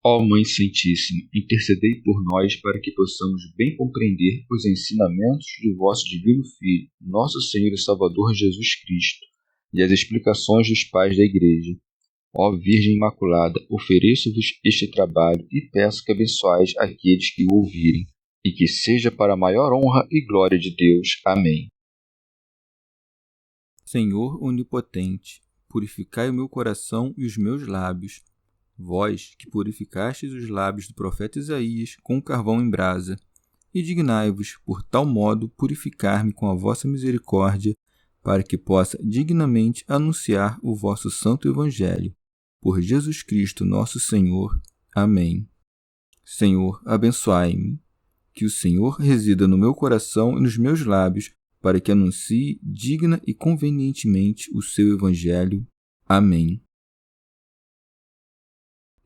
Ó Mãe Santíssima, intercedei por nós para que possamos bem compreender os ensinamentos de vosso Divino Filho, nosso Senhor e Salvador Jesus Cristo, e as explicações dos pais da Igreja. Ó Virgem Imaculada, ofereço-vos este trabalho e peço que abençoeis aqueles que o ouvirem, e que seja para a maior honra e glória de Deus. Amém. Senhor onipotente, purificai o meu coração e os meus lábios. Vós, que purificastes os lábios do profeta Isaías com carvão em brasa, e dignai-vos, por tal modo, purificar-me com a vossa misericórdia, para que possa dignamente anunciar o vosso santo Evangelho. Por Jesus Cristo nosso Senhor. Amém. Senhor, abençoai-me. Que o Senhor resida no meu coração e nos meus lábios, para que anuncie digna e convenientemente o seu Evangelho. Amém.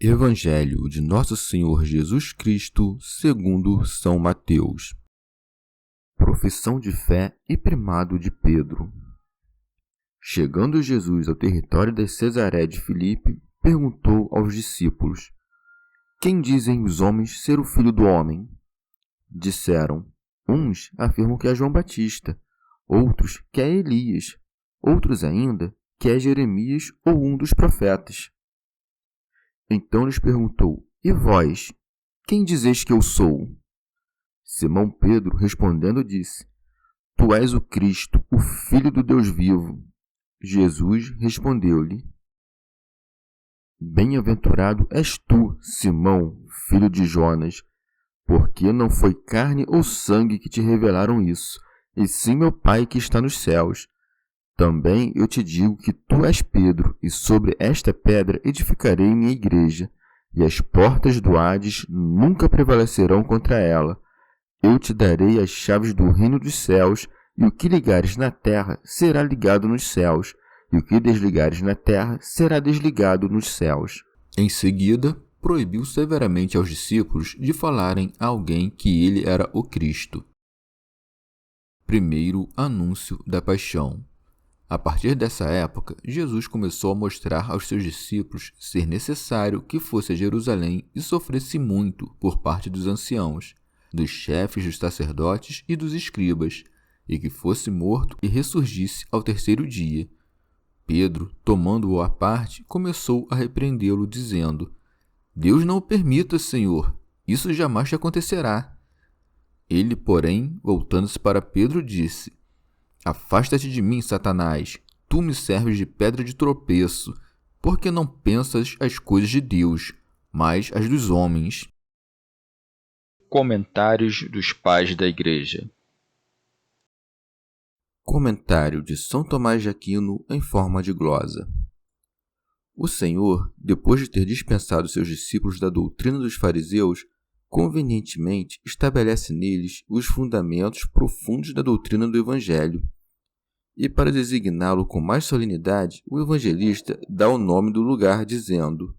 Evangelho de Nosso Senhor Jesus Cristo, segundo São Mateus. Profissão de fé e primado de Pedro. Chegando Jesus ao território de Cesaré de Filipe, perguntou aos discípulos: Quem dizem os homens ser o Filho do Homem? Disseram: Uns afirmam que é João Batista, outros que é Elias, outros ainda que é Jeremias ou um dos profetas. Então lhes perguntou: E vós, quem dizeis que eu sou? Simão Pedro, respondendo, disse: Tu és o Cristo, o Filho do Deus vivo. Jesus respondeu-lhe: Bem-aventurado és tu, Simão, filho de Jonas, porque não foi carne ou sangue que te revelaram isso, e sim meu Pai que está nos céus. Também eu te digo que tu és Pedro, e sobre esta pedra edificarei minha igreja, e as portas do Hades nunca prevalecerão contra ela. Eu te darei as chaves do reino dos céus, e o que ligares na terra será ligado nos céus, e o que desligares na terra será desligado nos céus. Em seguida, proibiu severamente aos discípulos de falarem a alguém que ele era o Cristo. Primeiro anúncio da paixão. A partir dessa época, Jesus começou a mostrar aos seus discípulos ser necessário que fosse a Jerusalém e sofresse muito por parte dos anciãos, dos chefes dos sacerdotes e dos escribas, e que fosse morto e ressurgisse ao terceiro dia. Pedro, tomando-o à parte, começou a repreendê-lo, dizendo: Deus não o permita, Senhor, isso jamais te acontecerá. Ele, porém, voltando-se para Pedro, disse: Afasta-te de mim, Satanás, tu me serves de pedra de tropeço, porque não pensas as coisas de Deus, mas as dos homens. Comentários dos Pais da Igreja. Comentário de São Tomás de Aquino em forma de glosa. O Senhor, depois de ter dispensado seus discípulos da doutrina dos fariseus, convenientemente estabelece neles os fundamentos profundos da doutrina do Evangelho. E para designá-lo com mais solenidade, o evangelista dá o nome do lugar, dizendo: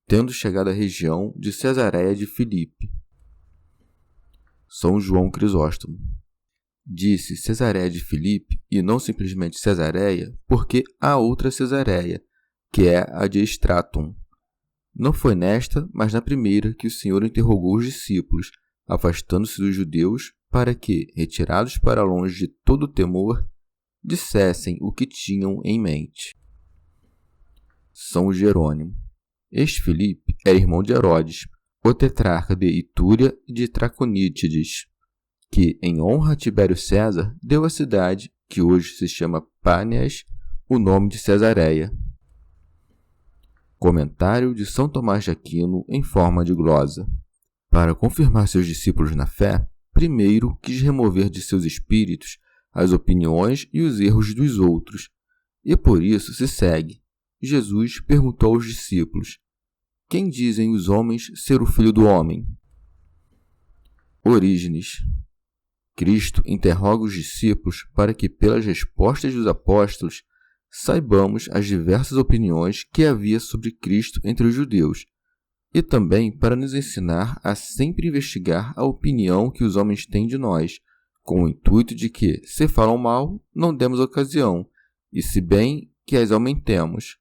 Tendo chegado à região de Cesareia de Filipe. São João Crisóstomo. Disse Cesareia de Filipe, e não simplesmente Cesareia, porque há outra Cesareia, que é a de Estraton. Não foi nesta, mas na primeira, que o Senhor interrogou os discípulos, afastando-se dos judeus, para que, retirados para longe de todo temor, dissessem o que tinham em mente. São Jerônimo. Este Filipe era irmão de Herodes, o tetrarca de Itúria e de Traconítides, que, em honra a Tibério César, deu à cidade, que hoje se chama Pâneas, o nome de Cesareia. Comentário de São Tomás de Aquino em forma de glosa. Para confirmar seus discípulos na fé, primeiro quis remover de seus espíritos as opiniões e os erros dos outros, e por isso se segue. Jesus perguntou aos discípulos: Quem dizem os homens ser o Filho do Homem? Orígenes. Cristo interroga os discípulos para que, pelas respostas dos apóstolos, saibamos as diversas opiniões que havia sobre Cristo entre os judeus, e também para nos ensinar a sempre investigar a opinião que os homens têm de nós, com o intuito de que, se falam mal, não demos ocasião, e se bem, que as aumentemos.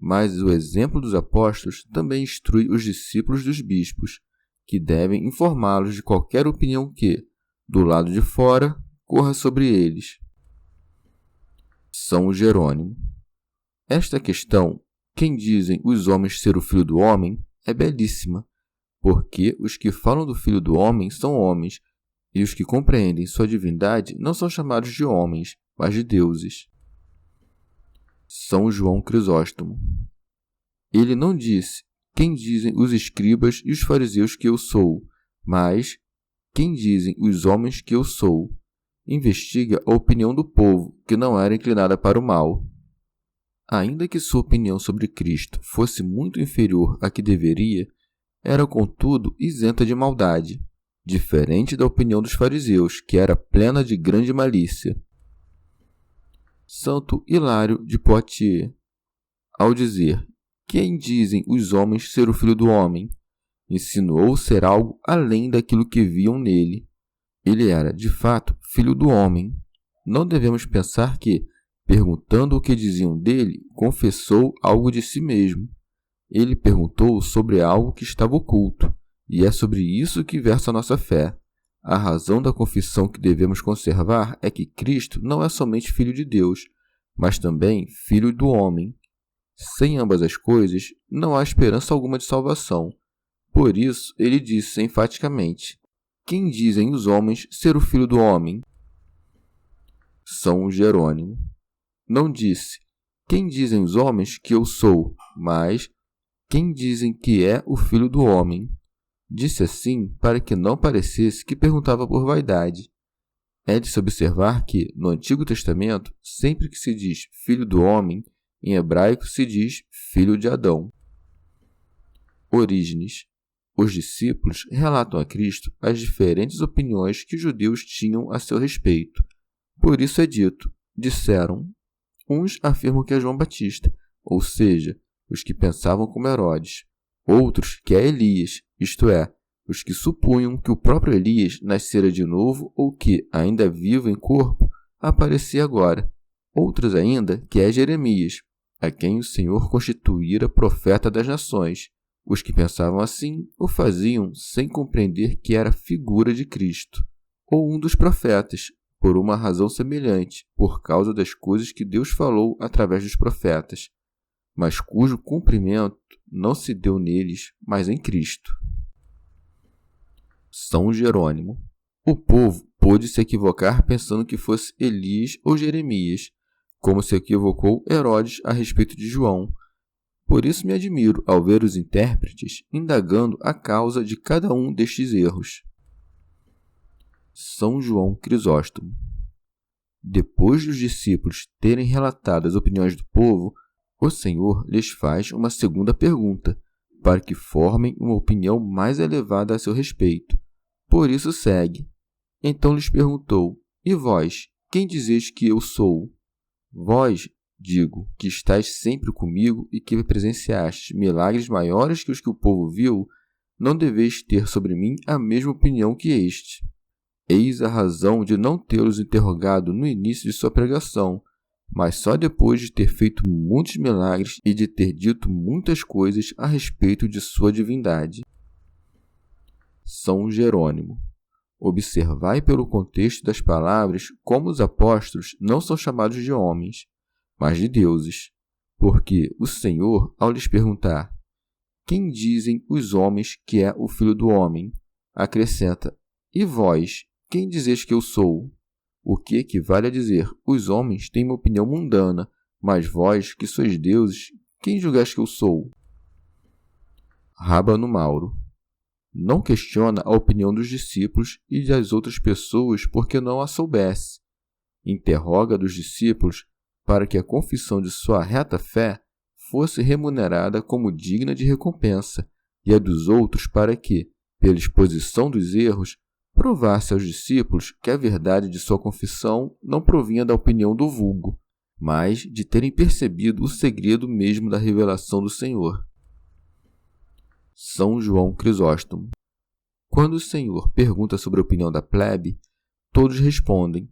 Mas o exemplo dos apóstolos também instrui os discípulos dos bispos, que devem informá-los de qualquer opinião que, do lado de fora, corra sobre eles. São Jerônimo. Esta questão, quem dizem os homens ser o Filho do Homem, é belíssima, porque os que falam do Filho do Homem são homens, e os que compreendem sua divindade não são chamados de homens, mas de deuses. São João Crisóstomo. Ele não disse, quem dizem os escribas e os fariseus que eu sou, mas quem dizem os homens que eu sou. Investiga a opinião do povo, que não era inclinada para o mal. Ainda que sua opinião sobre Cristo fosse muito inferior à que deveria, era, contudo, isenta de maldade, diferente da opinião dos fariseus, que era plena de grande malícia. Santo Hilário de Poitiers, ao dizer, quem dizem os homens ser o Filho do Homem, insinuou ser algo além daquilo que viam nele. Ele era, de fato, filho do homem. Não devemos pensar que, perguntando o que diziam dele, confessou algo de si mesmo. Ele perguntou sobre algo que estava oculto, e é sobre isso que versa a nossa fé. A razão da confissão que devemos conservar é que Cristo não é somente Filho de Deus, mas também Filho do homem. Sem ambas as coisas, não há esperança alguma de salvação. Por isso, ele disse enfaticamente, quem dizem os homens ser o Filho do Homem? São Jerônimo. Não disse, quem dizem os homens que eu sou, mas quem dizem que é o Filho do Homem? Disse assim para que não parecesse que perguntava por vaidade. É de se observar que, no Antigo Testamento, sempre que se diz Filho do Homem, em hebraico se diz Filho de Adão. Orígenes. Os discípulos relatam a Cristo as diferentes opiniões que os judeus tinham a seu respeito. Por isso é dito, disseram, uns afirmam que é João Batista, ou seja, os que pensavam como Herodes, outros que é Elias, isto é, os que supunham que o próprio Elias nascera de novo ou que, ainda vivo em corpo, aparecia agora, outros ainda que é Jeremias, a quem o Senhor constituíra profeta das nações. Os que pensavam assim o faziam sem compreender que era figura de Cristo, ou um dos profetas, por uma razão semelhante, por causa das coisas que Deus falou através dos profetas, mas cujo cumprimento não se deu neles, mas em Cristo. São Jerônimo. O povo pôde se equivocar pensando que fosse Elias ou Jeremias, como se equivocou Herodes a respeito de João. Por isso me admiro ao ver os intérpretes indagando a causa de cada um destes erros. São João Crisóstomo. Depois dos discípulos terem relatado as opiniões do povo, o Senhor lhes faz uma segunda pergunta, para que formem uma opinião mais elevada a seu respeito. Por isso segue. Então lhes perguntou, e vós, quem dizeis que eu sou? Vós, digo, que estáis sempre comigo e que presenciastes milagres maiores que os que o povo viu, não deveis ter sobre mim a mesma opinião que este. Eis a razão de não tê-los interrogado no início de sua pregação, mas só depois de ter feito muitos milagres e de ter dito muitas coisas a respeito de sua divindade. São Jerônimo. Observai pelo contexto das palavras como os apóstolos não são chamados de homens, mas de deuses, porque o Senhor, ao lhes perguntar, quem dizem os homens que é o Filho do Homem, acrescenta, e vós, quem dizeis que eu sou? O que equivale a dizer, os homens têm uma opinião mundana, mas vós, que sois deuses, quem julgais que eu sou? Rábano Mauro. Não questiona a opinião dos discípulos e das outras pessoas porque não a soubesse. Interroga dos discípulos para que a confissão de sua reta fé fosse remunerada como digna de recompensa, e a dos outros para que, pela exposição dos erros, provasse aos discípulos que a verdade de sua confissão não provinha da opinião do vulgo, mas de terem percebido o segredo mesmo da revelação do Senhor. São João Crisóstomo. Quando o Senhor pergunta sobre a opinião da plebe, todos respondem.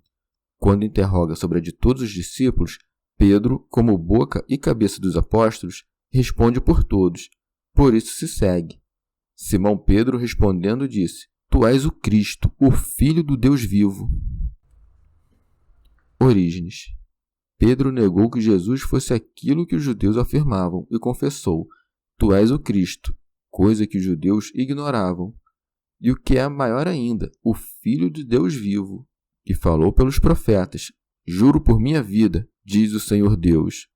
Quando interroga sobre a de todos os discípulos, Pedro, como boca e cabeça dos apóstolos, responde por todos, por isso se segue. Simão Pedro respondendo disse: Tu és o Cristo, o Filho do Deus vivo. Orígenes. Pedro negou que Jesus fosse aquilo que os judeus afirmavam e confessou: Tu és o Cristo, coisa que os judeus ignoravam. E o que é maior ainda, o Filho de Deus vivo, que falou pelos profetas: Juro por minha vida, diz o Senhor Deus.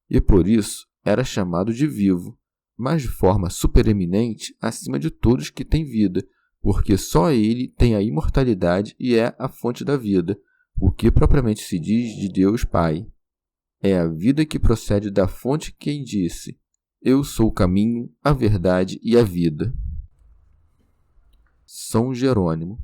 E por isso era chamado de vivo, mas de forma supereminente acima de todos que têm vida, porque só ele tem a imortalidade e é a fonte da vida, o que propriamente se diz de Deus Pai. É a vida que procede da fonte quem disse: Eu sou o caminho, a verdade e a vida. São Jerônimo.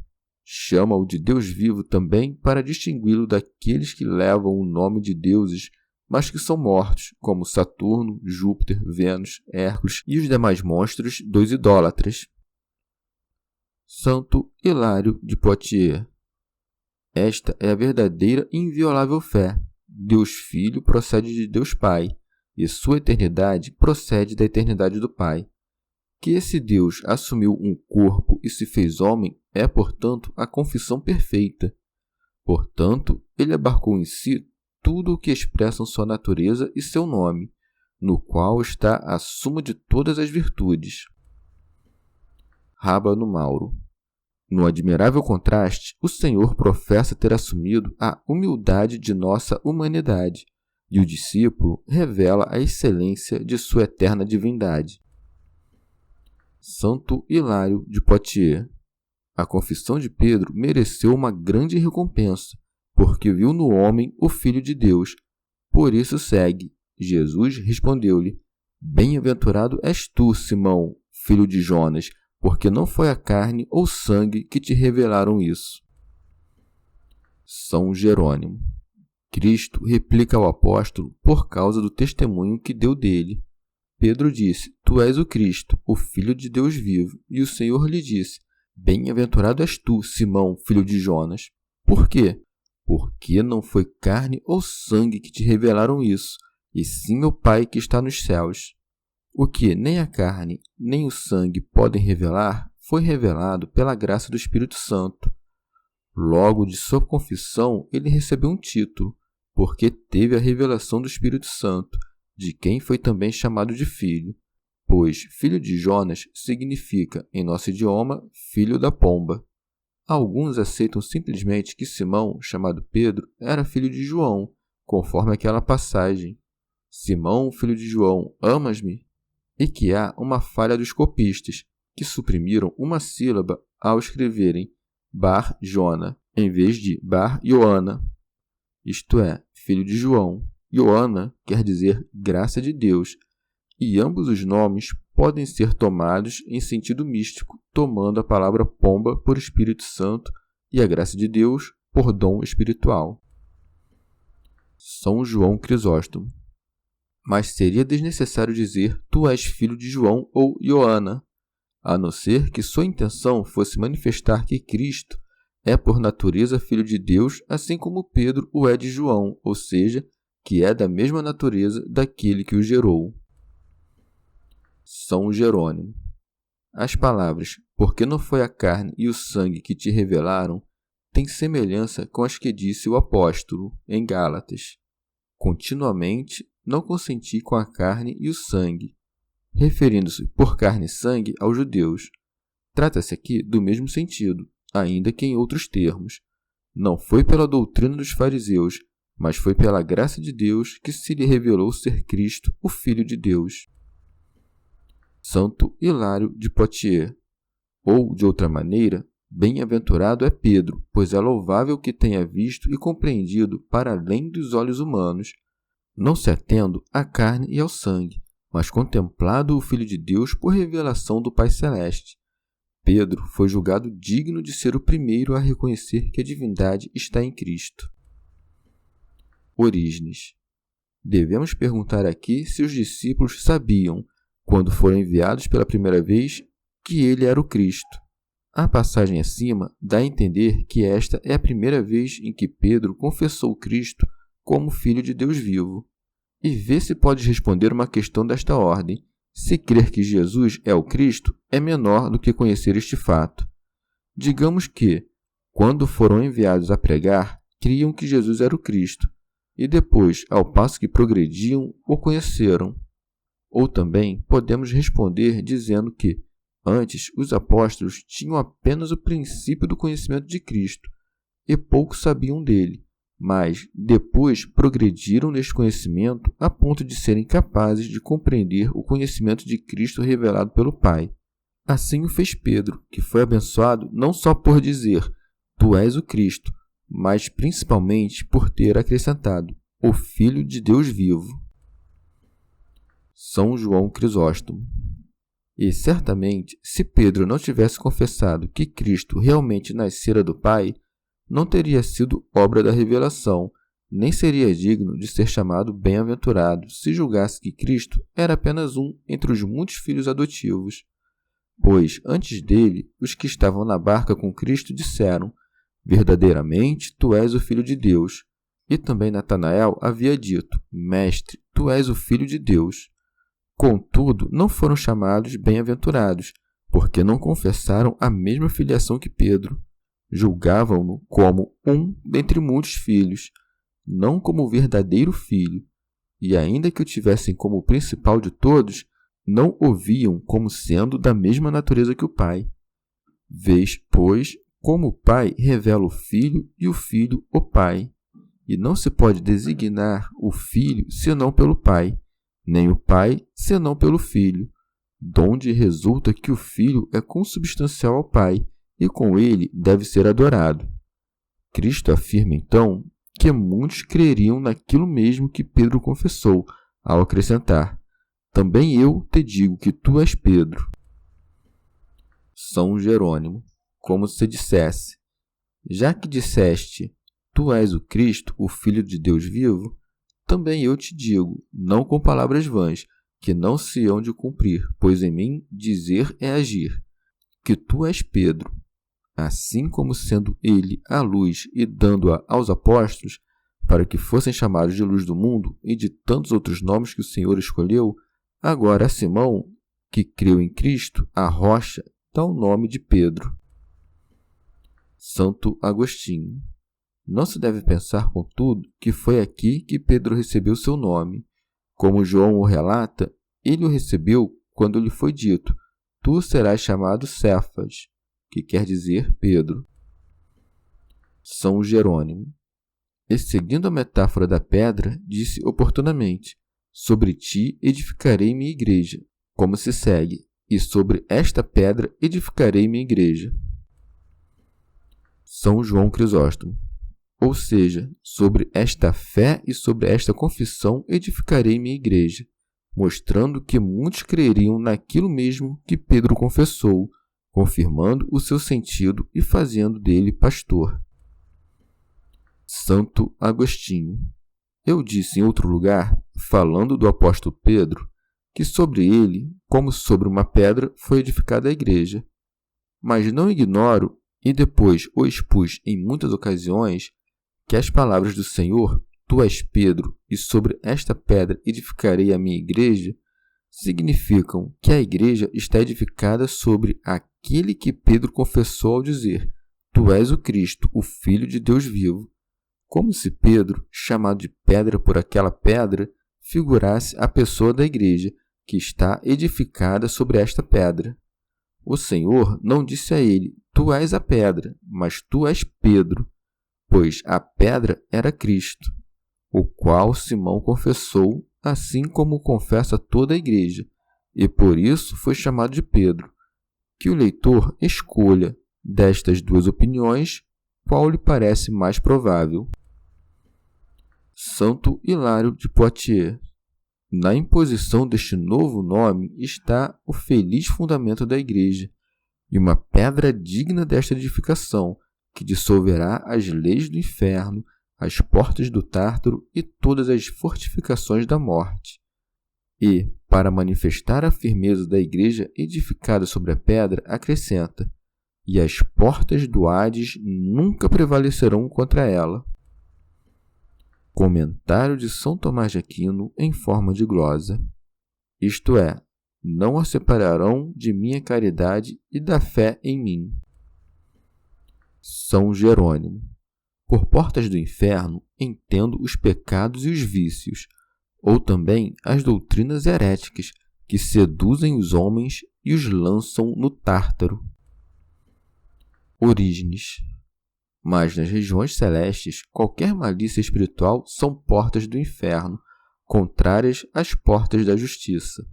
Chama-o de Deus vivo também para distingui-lo daqueles que levam o nome de deuses, mas que são mortos, como Saturno, Júpiter, Vênus, Hércules e os demais monstros dos idólatras. Santo Hilário de Poitiers. Esta é a verdadeira e inviolável fé. Deus Filho procede de Deus Pai, e sua eternidade procede da eternidade do Pai. Que esse Deus assumiu um corpo e se fez homem é, portanto, a confissão perfeita. Portanto, ele abarcou em si tudo o que expressam sua natureza e seu nome, no qual está a suma de todas as virtudes. Rábano Mauro. No admirável contraste, o Senhor professa ter assumido a humildade de nossa humanidade, e o discípulo revela a excelência de sua eterna divindade. Santo Hilário de Poitiers. A confissão de Pedro mereceu uma grande recompensa, porque viu no homem o Filho de Deus. Por isso segue. Jesus respondeu-lhe: Bem-aventurado és tu, Simão, filho de Jonas, porque não foi a carne ou sangue que te revelaram isso. São Jerônimo. Cristo replica ao apóstolo por causa do testemunho que deu dele. Pedro disse: Tu és o Cristo, o Filho de Deus vivo. E o Senhor lhe disse: Bem-aventurado és tu, Simão, filho de Jonas. Por quê? Porque não foi carne ou sangue que te revelaram isso, e sim meu Pai que está nos céus. O que nem a carne nem o sangue podem revelar foi revelado pela graça do Espírito Santo. Logo de sua confissão, ele recebeu um título, porque teve a revelação do Espírito Santo, de quem foi também chamado de filho, pois filho de Jonas significa, em nosso idioma, filho da pomba. Alguns aceitam simplesmente que Simão, chamado Pedro, era filho de João, conforme aquela passagem: Simão, filho de João, amas-me? E que há uma falha dos copistas, que suprimiram uma sílaba ao escreverem Bar Jona, em vez de Bar Ioana, isto é, filho de João. Ioana quer dizer graça de Deus, e ambos os nomes podem ser tomados em sentido místico, tomando a palavra pomba por Espírito Santo e a graça de Deus por dom espiritual. São João Crisóstomo. Mas seria desnecessário dizer tu és filho de João ou Ioana, a não ser que sua intenção fosse manifestar que Cristo é por natureza filho de Deus, assim como Pedro o é de João, ou seja, que é da mesma natureza daquele que o gerou. São Jerônimo. As palavras, porque não foi a carne e o sangue que te revelaram, têm semelhança com as que disse o apóstolo em Gálatas. Continuamente não consenti com a carne e o sangue, referindo-se por carne e sangue aos judeus. Trata-se aqui do mesmo sentido, ainda que em outros termos. Não foi pela doutrina dos fariseus, mas foi pela graça de Deus que se lhe revelou ser Cristo, o Filho de Deus. Santo Hilário de Poitiers. Ou, de outra maneira, bem-aventurado é Pedro, pois é louvável que tenha visto e compreendido para além dos olhos humanos, não se atendo à carne e ao sangue, mas contemplado o Filho de Deus por revelação do Pai Celeste. Pedro foi julgado digno de ser o primeiro a reconhecer que a divindade está em Cristo. Orígenes. Devemos perguntar aqui se os discípulos sabiam, quando foram enviados pela primeira vez, que ele era o Cristo. A passagem acima dá a entender que esta é a primeira vez em que Pedro confessou Cristo como Filho de Deus vivo. e vê se podes responder uma questão desta ordem. Se crer que Jesus é o Cristo, é menor do que conhecer este fato. Digamos que, quando foram enviados a pregar, criam que Jesus era o Cristo, e depois, ao passo que progrediam, o conheceram. Ou também podemos responder dizendo que, antes, os apóstolos tinham apenas o princípio do conhecimento de Cristo, e pouco sabiam dele, mas depois progrediram neste conhecimento a ponto de serem capazes de compreender o conhecimento de Cristo revelado pelo Pai. Assim o fez Pedro, que foi abençoado não só por dizer, Tu és o Cristo, mas principalmente por ter acrescentado, o Filho de Deus vivo. São João Crisóstomo. E certamente, se Pedro não tivesse confessado que Cristo realmente nascera do Pai, não teria sido obra da revelação, nem seria digno de ser chamado bem-aventurado se julgasse que Cristo era apenas um entre os muitos filhos adotivos. Pois, antes dele, os que estavam na barca com Cristo disseram, verdadeiramente, tu és o Filho de Deus. E também Natanael havia dito, Mestre, tu és o Filho de Deus. Contudo, não foram chamados bem-aventurados, porque não confessaram a mesma filiação que Pedro. Julgavam-no como um dentre muitos filhos, não como o verdadeiro filho, e ainda que o tivessem como o principal de todos, não o viam como sendo da mesma natureza que o Pai. Vês, pois, como o Pai revela o Filho e o Filho o Pai, e não se pode designar o Filho senão pelo Pai, nem o Pai senão pelo Filho, donde resulta que o Filho é consubstancial ao Pai, e com ele deve ser adorado. Cristo afirma, então, que muitos creriam naquilo mesmo que Pedro confessou, ao acrescentar, também eu te digo que tu és Pedro. São Jerônimo, como se dissesse, já que disseste, tu és o Cristo, o Filho de Deus vivo, também eu te digo, não com palavras vãs, que não se hão de cumprir, pois em mim dizer é agir, que tu és Pedro. Assim como sendo ele a luz e dando-a aos apóstolos, para que fossem chamados de luz do mundo e de tantos outros nomes que o Senhor escolheu, agora a Simão, que creu em Cristo, a rocha, dá o nome de Pedro. Santo Agostinho. Não se deve pensar, contudo, que foi aqui que Pedro recebeu seu nome. Como João o relata, ele o recebeu quando lhe foi dito, tu serás chamado Cefas, que quer dizer Pedro. São Jerônimo. E seguindo a metáfora da pedra, disse oportunamente, sobre ti edificarei minha igreja, como se segue, e sobre esta pedra edificarei minha igreja. São João Crisóstomo. Ou seja, sobre esta fé e sobre esta confissão edificarei minha igreja, mostrando que muitos creriam naquilo mesmo que Pedro confessou, confirmando o seu sentido e fazendo dele pastor. Santo Agostinho. Eu disse em outro lugar, falando do apóstolo Pedro, que sobre ele, como sobre uma pedra, foi edificada a igreja. Mas não ignoro, e depois o expus em muitas ocasiões, que as palavras do Senhor, tu és Pedro, e sobre esta pedra edificarei a minha igreja, significam que a igreja está edificada sobre aquele que Pedro confessou ao dizer, tu és o Cristo, o Filho de Deus vivo, como se Pedro, chamado de pedra por aquela pedra, figurasse a pessoa da igreja, que está edificada sobre esta pedra. O Senhor não disse a ele, tu és a pedra, mas tu és Pedro, pois a pedra era Cristo, o qual Simão confessou, assim como confessa toda a igreja, e por isso foi chamado de Pedro. Que o leitor escolha, destas duas opiniões, qual lhe parece mais provável. Santo Hilário de Poitiers. Na imposição deste novo nome está o feliz fundamento da igreja, e uma pedra digna desta edificação, que dissolverá as leis do inferno, as portas do Tártaro e todas as fortificações da morte. E, para manifestar a firmeza da igreja edificada sobre a pedra, acrescenta, e as portas do Hades nunca prevalecerão contra ela. Comentário de São Tomás de Aquino em forma de glosa. Isto é, não a separarão de minha caridade e da fé em mim. São Jerônimo. Por portas do inferno entendo os pecados e os vícios, ou também as doutrinas heréticas que seduzem os homens e os lançam no Tártaro. Orígenes. Mas nas regiões celestes, qualquer malícia espiritual são portas do inferno, contrárias às portas da justiça.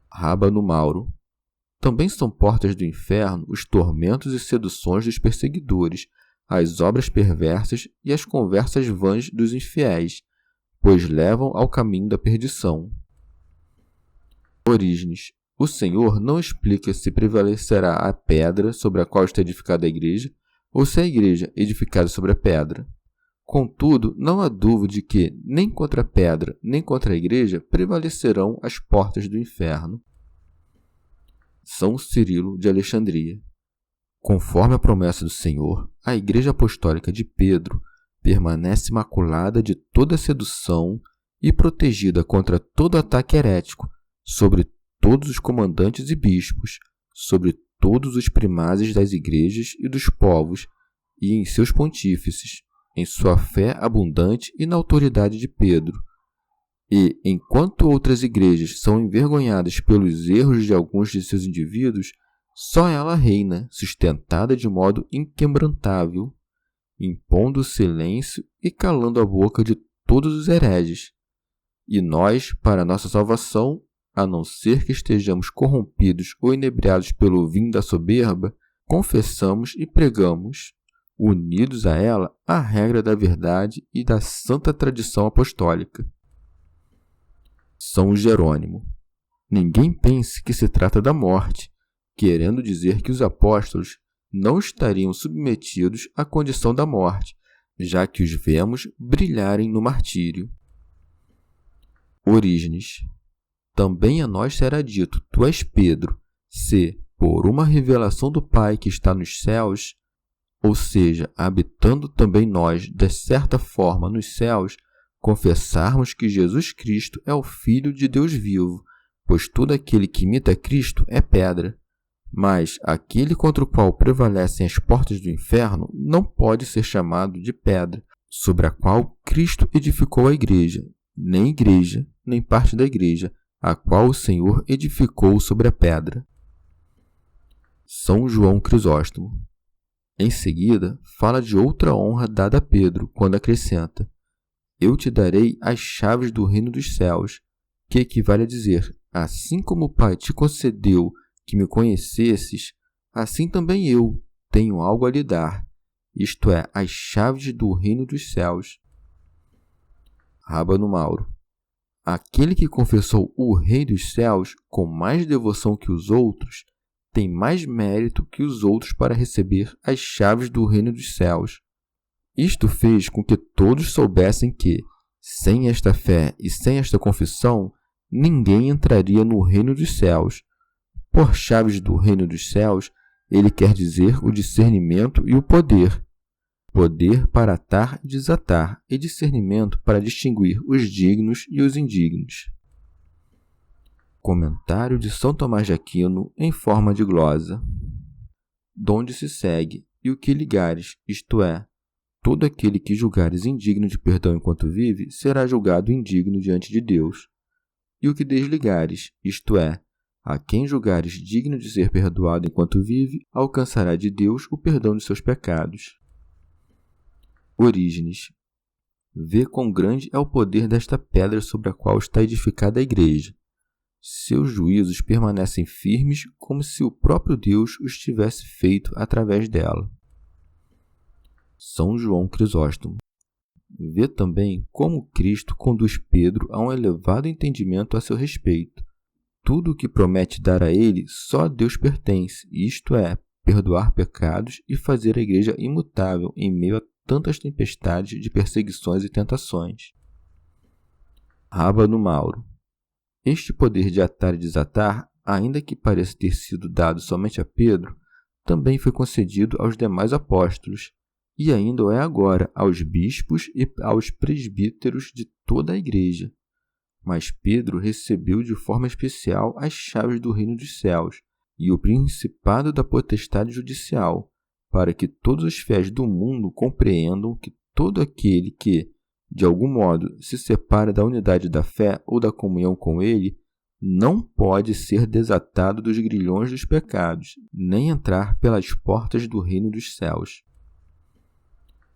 Rábano Mauro. Também são portas do inferno os tormentos e seduções dos perseguidores, as obras perversas e as conversas vãs dos infiéis, pois levam ao caminho da perdição. Orígenes. O Senhor não explica se prevalecerá a pedra sobre a qual está edificada a igreja, ou se a igreja edificada sobre a pedra. Contudo, não há dúvida de que nem contra a pedra, nem contra a igreja prevalecerão as portas do inferno. São Cirilo de Alexandria. Conforme a promessa do Senhor, a Igreja Apostólica de Pedro permanece imaculada de toda sedução e protegida contra todo ataque herético, sobre todos os comandantes e bispos, sobre todos os primazes das igrejas e dos povos, e em seus pontífices, em sua fé abundante e na autoridade de Pedro. E, enquanto outras igrejas são envergonhadas pelos erros de alguns de seus indivíduos, só ela reina, sustentada de modo inquebrantável, impondo silêncio e calando a boca de todos os hereges. E nós, para nossa salvação, a não ser que estejamos corrompidos ou inebriados pelo vinho da soberba, confessamos e pregamos, unidos a ela, a regra da verdade e da santa tradição apostólica. São Jerônimo. Ninguém pense que se trata da morte, querendo dizer que os apóstolos não estariam submetidos à condição da morte, já que os vemos brilharem no martírio. Orígenes. Também a nós será dito, tu és Pedro, se, por uma revelação do Pai que está nos céus, ou seja, habitando também nós, de certa forma, nos céus, confessarmos que Jesus Cristo é o Filho de Deus vivo, pois todo aquele que imita Cristo é pedra. Mas aquele contra o qual prevalecem as portas do inferno não pode ser chamado de pedra, sobre a qual Cristo edificou a igreja, nem parte da igreja, a qual o Senhor edificou sobre a pedra. São João Crisóstomo. Em seguida, fala de outra honra dada a Pedro, quando acrescenta: eu te darei as chaves do reino dos céus, que equivale a dizer, assim como o Pai te concedeu que me conhecesses, assim também eu tenho algo a lhe dar, isto é, as chaves do reino dos céus. Rábano Mauro. Aquele que confessou o Rei dos céus com mais devoção que os outros, tem mais mérito que os outros para receber as chaves do reino dos céus. Isto fez com que todos soubessem que, sem esta fé e sem esta confissão, ninguém entraria no reino dos céus. Por chaves do reino dos céus, ele quer dizer o discernimento e o poder. Poder para atar e desatar, e discernimento para distinguir os dignos e os indignos. Comentário de São Tomás de Aquino em forma de glosa. Donde se segue, e o que ligares, isto é, todo aquele que julgares indigno de perdão enquanto vive, será julgado indigno diante de Deus. E o que desligares, isto é, a quem julgares digno de ser perdoado enquanto vive, alcançará de Deus o perdão de seus pecados. Orígenes. Vê quão grande é o poder desta pedra sobre a qual está edificada a igreja. Seus juízos permanecem firmes como se o próprio Deus os tivesse feito através dela. São João Crisóstomo. Vê também como Cristo conduz Pedro a um elevado entendimento a seu respeito. Tudo o que promete dar a ele só a Deus pertence, isto é, perdoar pecados e fazer a igreja imutável em meio a tantas tempestades de perseguições e tentações. Rábano Mauro. Este poder de atar e desatar, ainda que pareça ter sido dado somente a Pedro, também foi concedido aos demais apóstolos, e ainda o é agora aos bispos e aos presbíteros de toda a igreja. Mas Pedro recebeu de forma especial as chaves do reino dos céus e o principado da potestade judicial, para que todos os fiéis do mundo compreendam que todo aquele que, de algum modo, se separa da unidade da fé ou da comunhão com ele, não pode ser desatado dos grilhões dos pecados, nem entrar pelas portas do reino dos céus.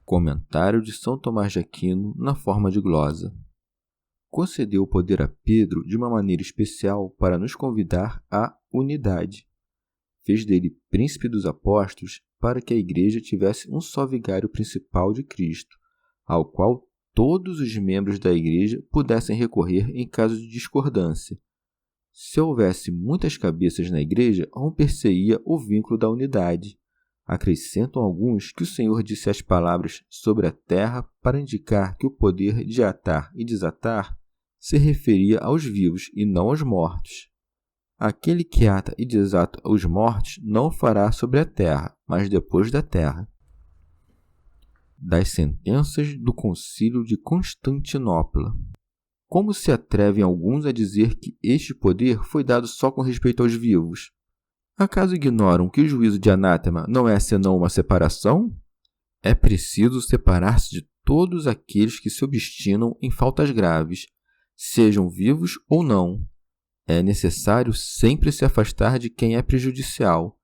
Comentário de São Tomás de Aquino na forma de glosa. Concedeu o poder a Pedro de uma maneira especial para nos convidar à unidade. Fez dele príncipe dos apóstolos para que a igreja tivesse um só vigário principal de Cristo, ao qual todos os membros da igreja pudessem recorrer em caso de discordância. Se houvesse muitas cabeças na igreja, romper-se-ia o vínculo da unidade. Acrescentam alguns que o Senhor disse as palavras sobre a terra para indicar que o poder de atar e desatar se referia aos vivos e não aos mortos. Aquele que ata e desata os mortos não o fará sobre a terra, mas depois da terra. Das sentenças do Concílio de Constantinopla. Como se atrevem alguns a dizer que este poder foi dado só com respeito aos vivos? Acaso ignoram que o juízo de anátema não é senão uma separação? É preciso separar-se de todos aqueles que se obstinam em faltas graves, sejam vivos ou não. É necessário sempre se afastar de quem é prejudicial.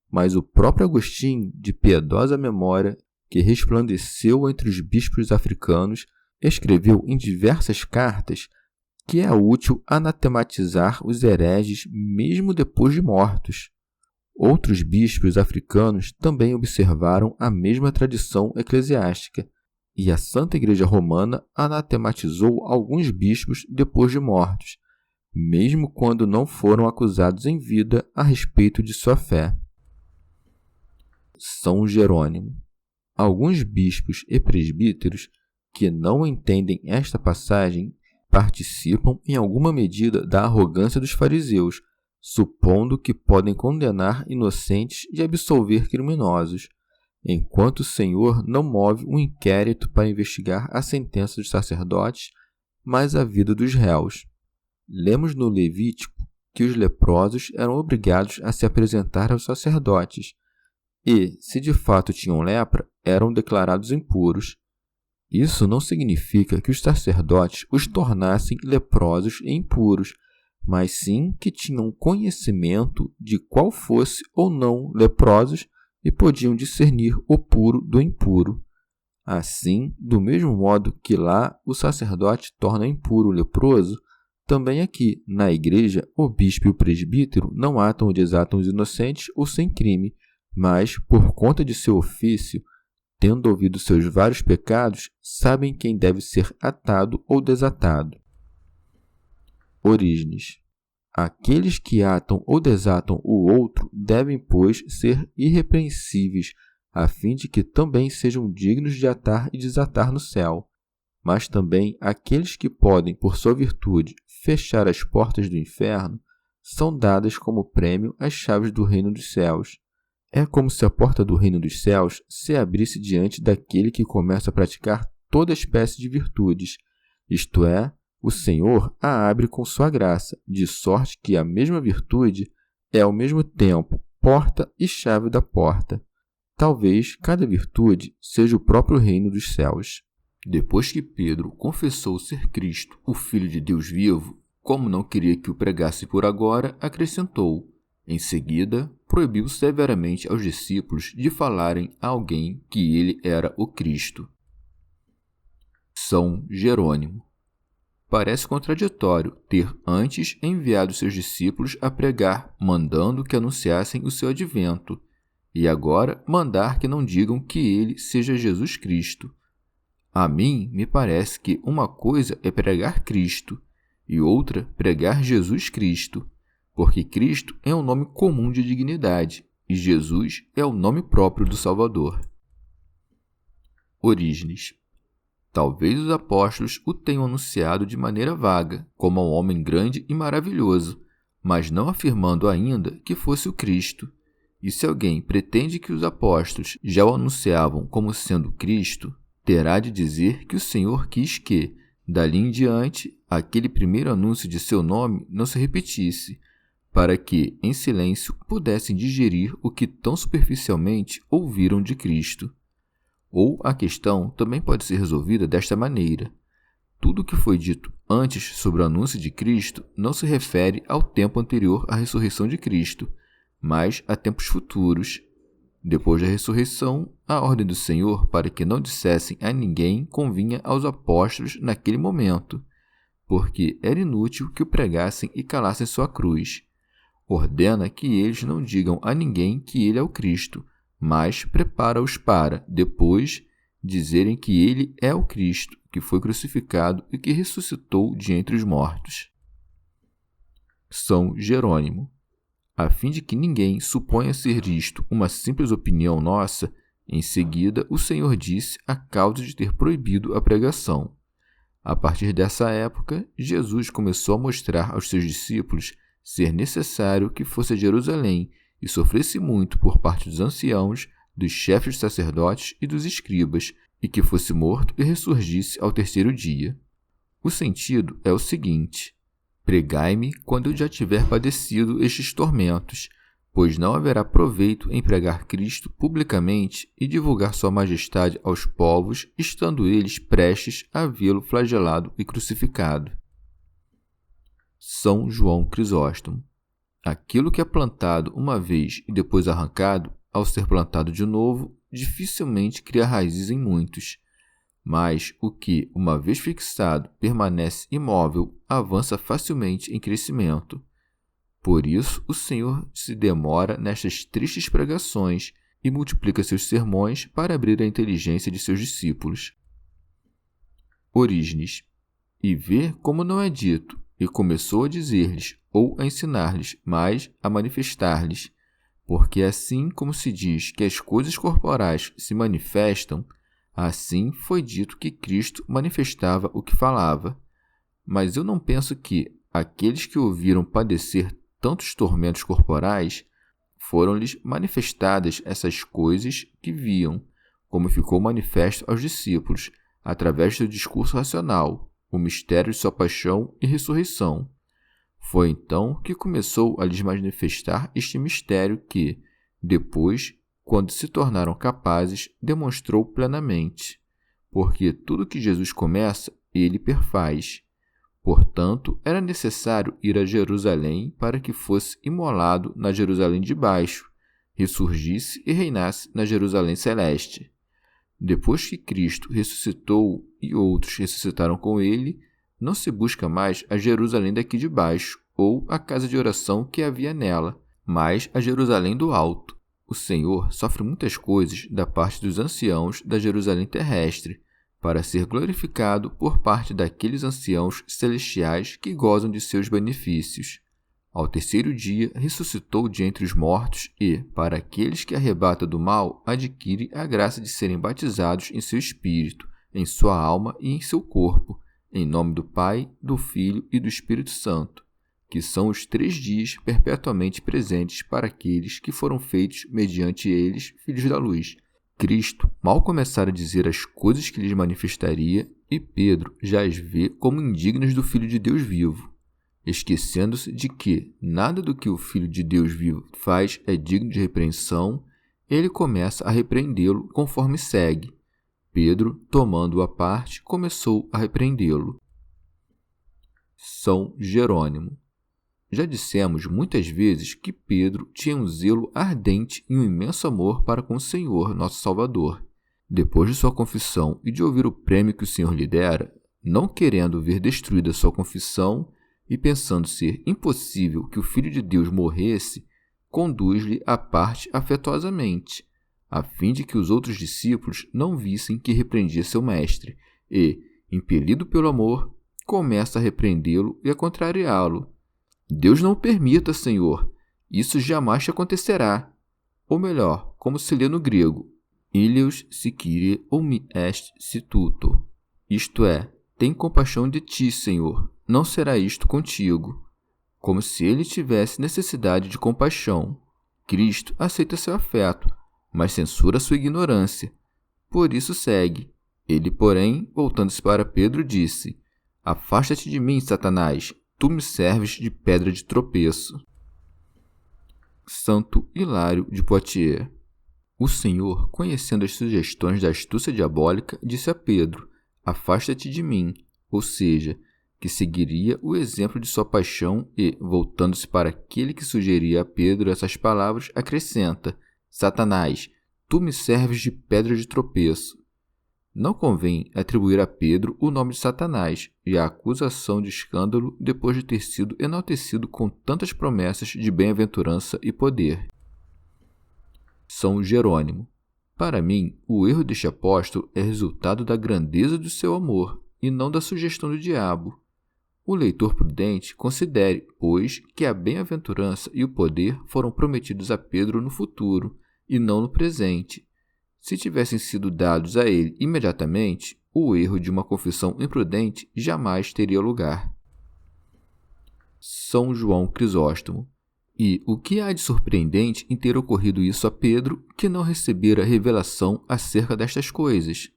Mas o próprio Agostinho, de piedosa memória, que resplandeceu entre os bispos africanos, escreveu em diversas cartas que é útil anatematizar os hereges mesmo depois de mortos. Outros bispos africanos também observaram a mesma tradição eclesiástica, e a Santa Igreja Romana anatematizou alguns bispos depois de mortos, mesmo quando não foram acusados em vida a respeito de sua fé. São Jerônimo. Alguns bispos e presbíteros que não entendem esta passagem participam em alguma medida da arrogância dos fariseus, supondo que podem condenar inocentes e absolver criminosos, enquanto o Senhor não move um inquérito para investigar a sentença dos sacerdotes, mas a vida dos réus. Lemos no Levítico que os leprosos eram obrigados a se apresentar aos sacerdotes e, se de fato tinham lepra, eram declarados impuros. Isso não significa que os sacerdotes os tornassem leprosos e impuros, mas sim que tinham conhecimento de qual fosse ou não leprosos e podiam discernir o puro do impuro. Assim, do mesmo modo que lá o sacerdote torna impuro o leproso, também aqui, na igreja, o bispo e o presbítero não atam ou desatam os inocentes ou sem crime, mas, por conta de seu ofício, tendo ouvido seus vários pecados, sabem quem deve ser atado ou desatado. Orígenes. Aqueles que atam ou desatam o outro devem, pois, ser irrepreensíveis, a fim de que também sejam dignos de atar e desatar no céu. Mas também aqueles que podem, por sua virtude, fechar as portas do inferno, são dadas como prêmio as chaves do reino dos céus. É como se a porta do reino dos céus se abrisse diante daquele que começa a praticar toda espécie de virtudes, isto é, o Senhor a abre com sua graça, de sorte que a mesma virtude é ao mesmo tempo porta e chave da porta. Talvez cada virtude seja o próprio reino dos céus. Depois que Pedro confessou ser Cristo, o Filho de Deus vivo, como não queria que o pregasse por agora, acrescentou: em seguida, proibiu severamente aos discípulos de falarem a alguém que ele era o Cristo. São Jerônimo. Parece contraditório ter antes enviado seus discípulos a pregar, mandando que anunciassem o seu advento, e agora mandar que não digam que ele seja Jesus Cristo. A mim me parece que uma coisa é pregar Cristo e outra pregar Jesus Cristo, porque Cristo é um nome comum de dignidade e Jesus é o nome próprio do Salvador. Orígenes. Talvez os apóstolos o tenham anunciado de maneira vaga, como a um homem grande e maravilhoso, mas não afirmando ainda que fosse o Cristo. E se alguém pretende que os apóstolos já o anunciavam como sendo Cristo, terá de dizer que o Senhor quis que, dali em diante, aquele primeiro anúncio de seu nome não se repetisse, para que, em silêncio, pudessem digerir o que tão superficialmente ouviram de Cristo. Ou a questão também pode ser resolvida desta maneira. Tudo o que foi dito antes sobre o anúncio de Cristo não se refere ao tempo anterior à ressurreição de Cristo, mas a tempos futuros. Depois da ressurreição, a ordem do Senhor para que não dissessem a ninguém convinha aos apóstolos naquele momento, porque era inútil que o pregassem e calassem sua cruz. Ordena que eles não digam a ninguém que ele é o Cristo, mas prepara-os para, depois, dizerem que ele é o Cristo, que foi crucificado e que ressuscitou de entre os mortos. São Jerônimo. A fim de que ninguém suponha ser isto uma simples opinião nossa, em seguida o Senhor disse a causa de ter proibido a pregação. A partir dessa época, Jesus começou a mostrar aos seus discípulos ser necessário que fosse a Jerusalém e sofresse muito por parte dos anciãos, dos chefes dos sacerdotes e dos escribas, e que fosse morto e ressurgisse ao terceiro dia. O sentido é o seguinte: pregai-me quando eu já tiver padecido estes tormentos, pois não haverá proveito em pregar Cristo publicamente e divulgar sua majestade aos povos, estando eles prestes a vê-lo flagelado e crucificado. São João Crisóstomo. Aquilo que é plantado uma vez e depois arrancado, ao ser plantado de novo, dificilmente cria raízes em muitos. Mas o que, uma vez fixado, permanece imóvel, avança facilmente em crescimento. Por isso, o Senhor se demora nestas tristes pregações e multiplica seus sermões para abrir a inteligência de seus discípulos. Orígenes. E vê como não é dito, e começou a dizer-lhes, ou a ensinar-lhes, mas a manifestar-lhes. Porque assim como se diz que as coisas corporais se manifestam, assim foi dito que Cristo manifestava o que falava. Mas eu não penso que aqueles que ouviram padecer tantos tormentos corporais, foram-lhes manifestadas essas coisas que viam, como ficou manifesto aos discípulos, através do discurso racional, o mistério de sua paixão e ressurreição. Foi então que começou a lhes manifestar este mistério que, depois, quando se tornaram capazes, demonstrou plenamente. Porque tudo que Jesus começa, ele perfaz. Portanto, era necessário ir a Jerusalém para que fosse imolado na Jerusalém de baixo, ressurgisse e reinasse na Jerusalém celeste. Depois que Cristo ressuscitou e outros ressuscitaram com ele, não se busca mais a Jerusalém daqui de baixo, ou a casa de oração que havia nela, mas a Jerusalém do alto. O Senhor sofre muitas coisas da parte dos anciãos da Jerusalém terrestre, para ser glorificado por parte daqueles anciãos celestiais que gozam de seus benefícios. Ao terceiro dia, ressuscitou de entre os mortos e, para aqueles que arrebata do mal, adquire a graça de serem batizados em seu espírito, em sua alma e em seu corpo, em nome do Pai, do Filho e do Espírito Santo, que são os 3 dias perpetuamente presentes para aqueles que foram feitos mediante eles filhos da luz. Cristo mal começara a dizer as coisas que lhes manifestaria, e Pedro já as vê como indignas do Filho de Deus vivo. Esquecendo-se de que nada do que o Filho de Deus vivo faz é digno de repreensão, ele começa a repreendê-lo conforme segue. Pedro, tomando-o à parte, começou a repreendê-lo. São Jerônimo. Já dissemos muitas vezes que Pedro tinha um zelo ardente e um imenso amor para com o Senhor, nosso Salvador. Depois de sua confissão e de ouvir o prêmio que o Senhor lhe dera, não querendo ver destruída sua confissão e pensando ser impossível que o Filho de Deus morresse, conduz-lhe à parte afetuosamente, a fim de que os outros discípulos não vissem que repreendia seu mestre, e, impelido pelo amor, começa a repreendê-lo e a contrariá-lo. Deus não o permita, Senhor. Isso jamais te acontecerá. Ou melhor, como se lê no grego, Ilios sicire omi est situto. Isto é, tem compaixão de ti, Senhor. Não será isto contigo. Como se ele tivesse necessidade de compaixão. Cristo aceita seu afeto, mas censura sua ignorância. Por isso segue. Ele, porém, voltando-se para Pedro, disse: Afasta-te de mim, Satanás, tu me serves de pedra de tropeço. Santo Hilário de Poitiers. O Senhor, conhecendo as sugestões da astúcia diabólica, disse a Pedro: Afasta-te de mim, ou seja, que seguiria o exemplo de sua paixão e, voltando-se para aquele que sugeria a Pedro essas palavras, acrescenta: Satanás, tu me serves de pedra de tropeço. Não convém atribuir a Pedro o nome de Satanás e a acusação de escândalo depois de ter sido enaltecido com tantas promessas de bem-aventurança e poder. São Jerônimo. Para mim, o erro deste apóstolo é resultado da grandeza do seu amor e não da sugestão do diabo. O leitor prudente considere, pois, que a bem-aventurança e o poder foram prometidos a Pedro no futuro e não no presente. Se tivessem sido dados a ele imediatamente, o erro de uma confissão imprudente jamais teria lugar. São João Crisóstomo. E o que há de surpreendente em ter ocorrido isso a Pedro, que não recebera revelação acerca destas coisas?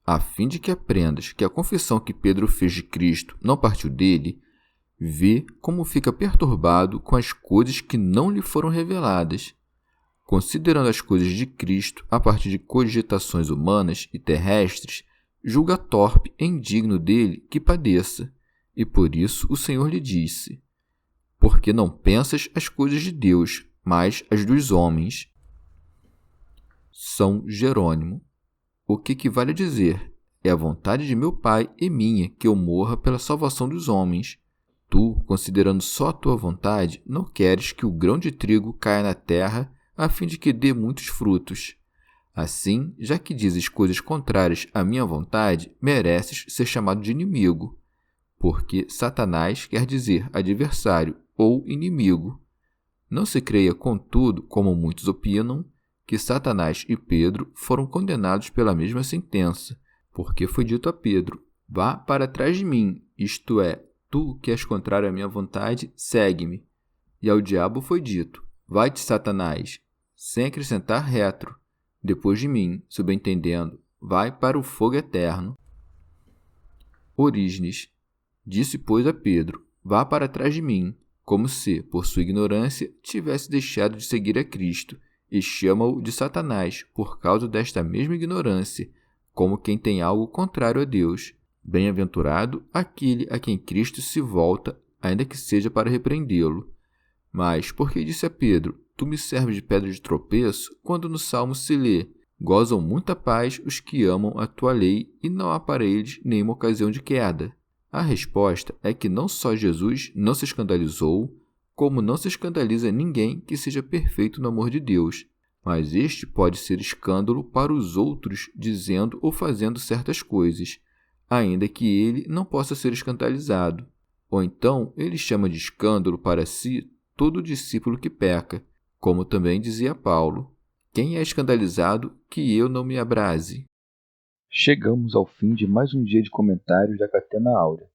A fim de que aprendas que a confissão que Pedro fez de Cristo não partiu dele, vê como fica perturbado com as coisas que não lhe foram reveladas. Considerando as coisas de Cristo a partir de cogitações humanas e terrestres, julga torpe e indigno dele que padeça, e por isso o Senhor lhe disse: Porque não pensas as coisas de Deus, mas as dos homens. São Jerônimo. O que vale dizer? É a vontade de meu Pai e minha que eu morra pela salvação dos homens. Tu, considerando só a tua vontade, não queres que o grão de trigo caia na terra a fim de que dê muitos frutos. Assim, já que dizes coisas contrárias à minha vontade, mereces ser chamado de inimigo, porque Satanás quer dizer adversário ou inimigo. Não se creia, contudo, como muitos opinam, que Satanás e Pedro foram condenados pela mesma sentença, porque foi dito a Pedro: Vá para trás de mim, isto é, tu que és contrário à minha vontade, segue-me. E ao diabo foi dito: Vai-te, Satanás, sem acrescentar retro, depois de mim, subentendendo, vai para o fogo eterno. Orígenes. Disse, pois, a Pedro: Vá para trás de mim, como se, por sua ignorância, tivesse deixado de seguir a Cristo, e chama-o de Satanás por causa desta mesma ignorância, como quem tem algo contrário a Deus. Bem-aventurado aquele a quem Cristo se volta, ainda que seja para repreendê-lo. Mas por que disse a Pedro: Tu me serves de pedra de tropeço, quando no Salmo se lê: Gozam muita paz os que amam a tua lei, e não há para eles nenhuma ocasião de queda? A resposta é que não só Jesus não se escandalizou, como não se escandaliza ninguém que seja perfeito no amor de Deus, mas este pode ser escândalo para os outros dizendo ou fazendo certas coisas, ainda que ele não possa ser escandalizado. Ou então ele chama de escândalo para si todo discípulo que peca, como também dizia Paulo: Quem é escandalizado, que eu não me abrase? Chegamos ao fim de mais um dia de comentários da Catena Áurea.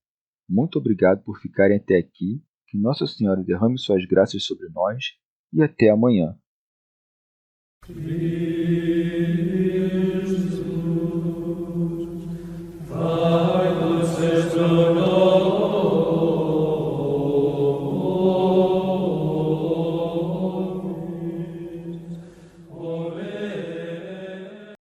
Muito obrigado por ficarem até aqui, que Nossa Senhora derrame suas graças sobre nós e até amanhã. Jesus,